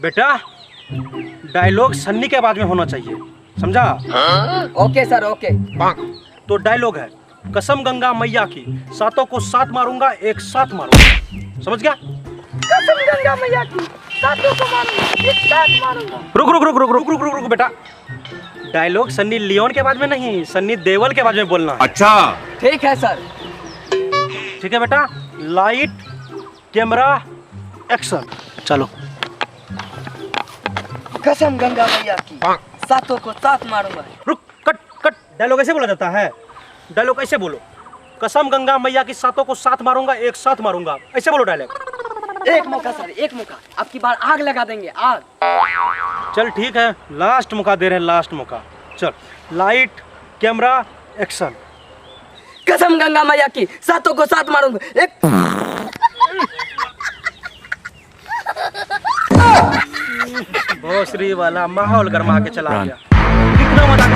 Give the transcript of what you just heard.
बेटा डायलॉग सन्नी के आवाज में होना चाहिए, समझा? Okay sir okay. तो डायलॉग है, कसम गंगा मैया की सातों को साथ मारूंगा, एक साथ मारूंगा। समझ गया? कसम गंगा मैया की सातों को मारूंगा, एक साथ मारूंगा। रुक रुक रुक रुक रुक रुक रुक रुक बेटा, डायलॉग सन्नी लियोन के आवाज में नहीं, सन्नी देओल के आवाज में बोलना है। अच्छा ठीक है सर। ठीक है बेटा, लाइट कैमरा एक्शन, चलो। कसम गंगा मैया की सातों को साथ मारूंगा। रुक, कट कट। डायलॉग ऐसे बोला जाता है? डायलॉग ऐसे बोलो, कसम गंगा मैया की सातों को साथ मारूंगा, एक साथ मारूंगा, ऐसे बोलो डायलॉग। एक मौका सर, एक मौका, अब की बार आग लगा देंगे, आग। चल ठीक है, लास्ट मौका दे रहे हैं, लास्ट मौका। चल, लाइट कैमरा एक्शन। कसम गंगा मैया की सातों को साथ मारूंगा, एक। भोसरी वाला माहौल गर्मा के चला गया। कितना मजा